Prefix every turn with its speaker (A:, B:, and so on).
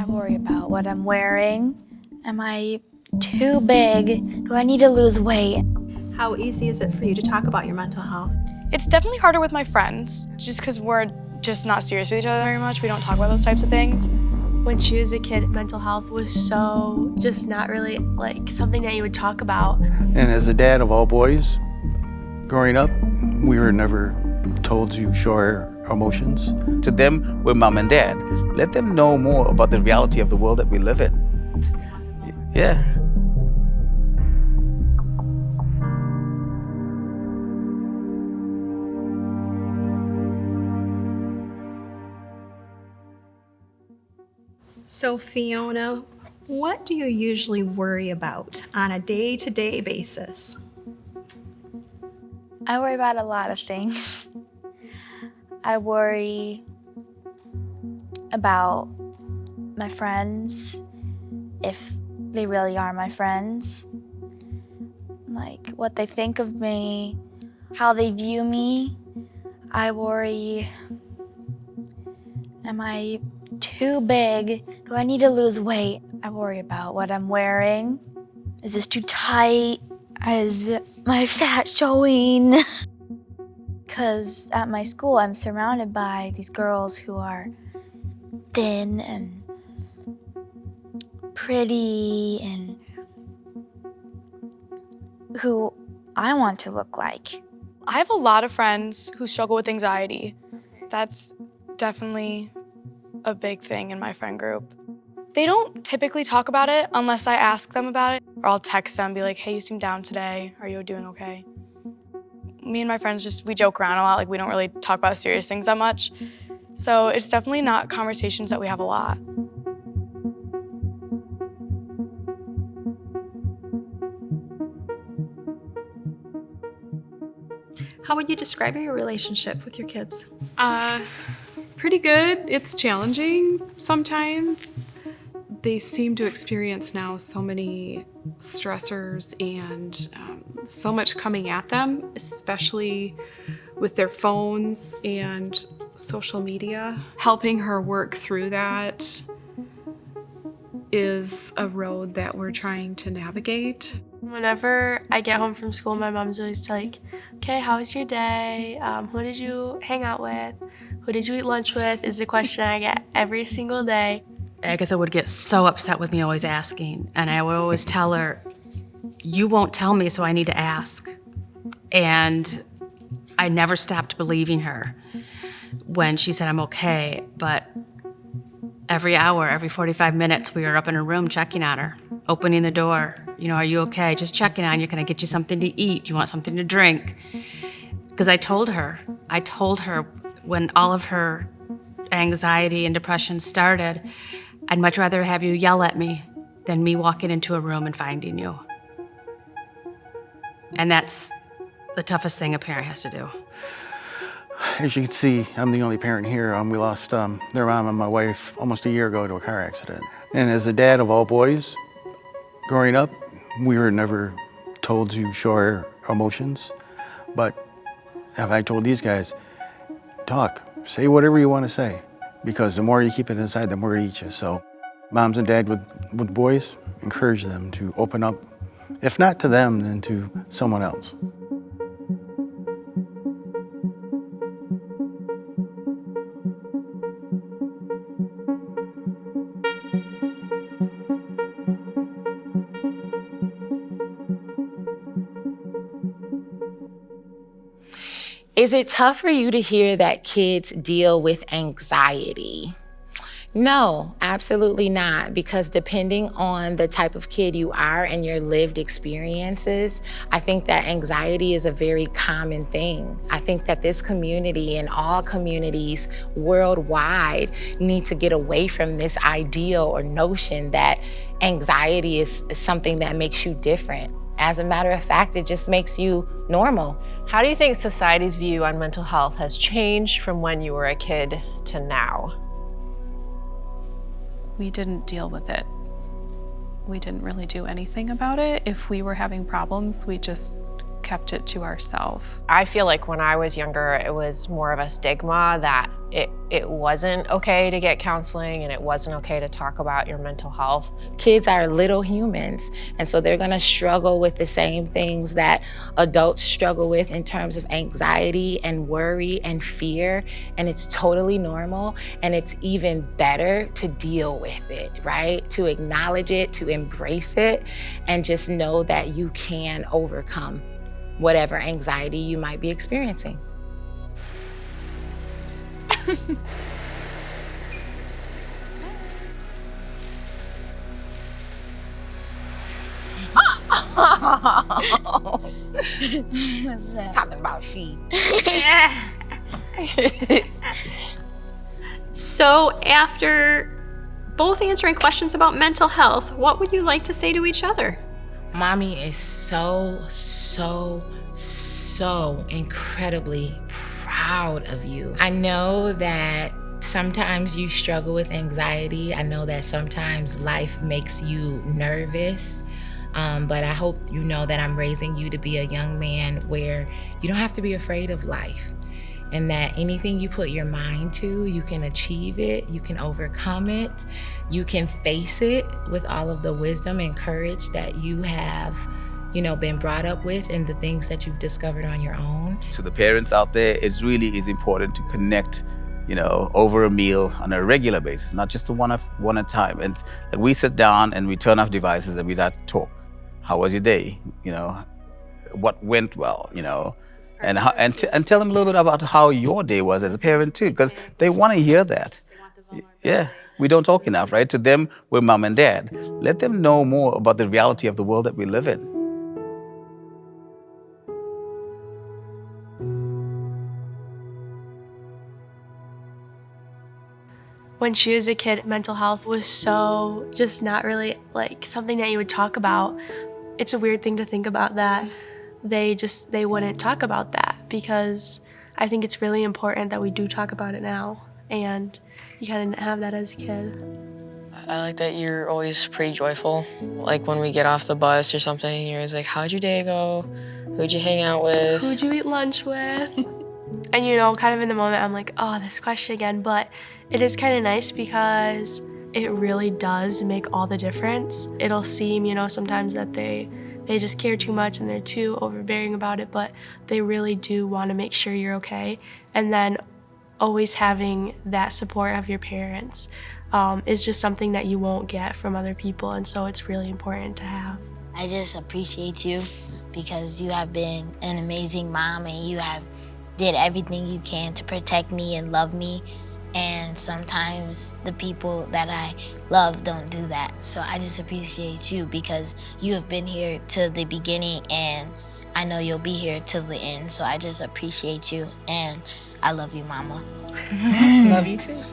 A: worry about what I'm wearing. Am I too big? Do I need to lose weight?
B: How easy is it for you to talk about your mental health?
C: It's definitely harder with my friends, just because we're just not serious with each other very much. We don't talk about those types of things.
B: When she was a kid, mental health was so just not really like something that you would talk about.
D: And as a dad of all boys, growing up, we were never told to show our emotions.
E: To them, we're mom and dad. Let them know more about the reality of the world that we live in. Yeah.
B: So Fiona, what do you usually worry about on a day-to-day basis?
A: I worry about a lot of things. I worry about my friends, if they really are my friends. Like what they think of me, how they view me. I worry, am I too big? Do I need to lose weight? I worry about what I'm wearing. Is this too tight? Is my fat showing? Because at my school, I'm surrounded by these girls who are thin and pretty and who I want to look like.
C: I have a lot of friends who struggle with anxiety. That's definitely a big thing in my friend group. They don't typically talk about it unless I ask them about it, or I'll text them, be like, hey, you seem down today. Are you doing okay? Me and my friends we joke around a lot. Like, we don't really talk about serious things that much. So it's definitely not conversations that we have a lot.
B: How would you describe your relationship with your kids?
F: Pretty good. It's challenging sometimes. They seem to experience now so many stressors and so much coming at them, especially with their phones and social media. Helping her work through that is a road that we're trying to navigate.
B: Whenever I get home from school, my mom's always like, okay, how was your day? Who did you hang out with? Who did you eat lunch with? Is a question I get every single day.
G: Agatha would get so upset with me always asking, and I would always tell her, you won't tell me, so I need to ask. And I never stopped believing her when she said I'm okay, but every hour, every 45 minutes, we were up in her room checking on her, opening the door. Are you okay? Just checking on you. Can I get you something to eat? You want something to drink? Because I told her when all of her anxiety and depression started, I'd much rather have you yell at me than me walking into a room and finding you. And that's the toughest thing a parent has to do.
D: As you can see, I'm the only parent here. We lost their mom and my wife almost a year ago to a car accident. And as a dad of all boys, growing up, we were never told to show our emotions. But if I told these guys, talk, say whatever you want to say, because the more you keep it inside, the more it eats you. So moms and dad with boys, encourage them to open up, if not to them, then to someone else.
H: Is it tough for you to hear that kids deal with anxiety? No, absolutely not, because depending on the type of kid you are and your lived experiences, I think that anxiety is a very common thing. I think that this community and all communities worldwide need to get away from this ideal or notion that anxiety is something that makes you different. As a matter of fact, it just makes you normal.
I: How do you think society's view on mental health has changed from when you were a kid to now?
F: We didn't deal with it. We didn't really do anything about it. If we were having problems, we just kept it to ourselves.
I: I feel like when I was younger, it was more of a stigma that it it wasn't okay to get counseling and it wasn't okay to talk about your mental health.
H: Kids are little humans, and so they're gonna struggle with the same things that adults struggle with in terms of anxiety and worry and fear, and it's totally normal, and it's even better to deal with it, right? To acknowledge it, to embrace it, and just know that you can overcome whatever anxiety you might be experiencing. Talking about she.
J: So after both answering questions about mental health, what would you like to say to each other?
H: Mommy is so incredibly proud of you. I know that sometimes you struggle with anxiety. I know that sometimes life makes you nervous. But I hope you know that I'm raising you to be a young man where you don't have to be afraid of life, and that anything you put your mind to, you can achieve it, you can overcome it, you can face it with all of the wisdom and courage that you have, been brought up with and the things that you've discovered on your own.
E: To the parents out there, it really is important to connect, over a meal on a regular basis, not just one at a time. And we sit down and we turn off devices and we start to talk. How was your day? What went well? And tell them a little bit about how your day was as a parent too, because they want to hear that. Yeah, we don't talk enough, right? To them, we're mom and dad. Let them know more about the reality of the world that we live in.
B: When she was a kid, mental health was so just not really like something that you would talk about. It's a weird thing to think about that they wouldn't talk about that, because I think it's really important that we do talk about it now, and you kind of didn't have that as a kid.
K: I like that you're always pretty joyful. Like when we get off the bus or something, you're always like, how'd your day go? Who'd you hang out with?
B: Who'd you eat lunch with? And kind of in the moment, I'm like, oh, this question again. But it is kind of nice because it really does make all the difference. It'll seem, sometimes that they just care too much and they're too overbearing about it, but they really do want to make sure you're okay. And then always having that support of your parents is just something that you won't get from other people, and so it's really important to have.
A: I just appreciate you because you have been an amazing mom, and you have did everything you can to protect me and love me. And sometimes the people that I love don't do that. So I just appreciate you because you have been here to the beginning, and I know you'll be here till the end. So I just appreciate you, and I love you, Mama.
H: Love you too.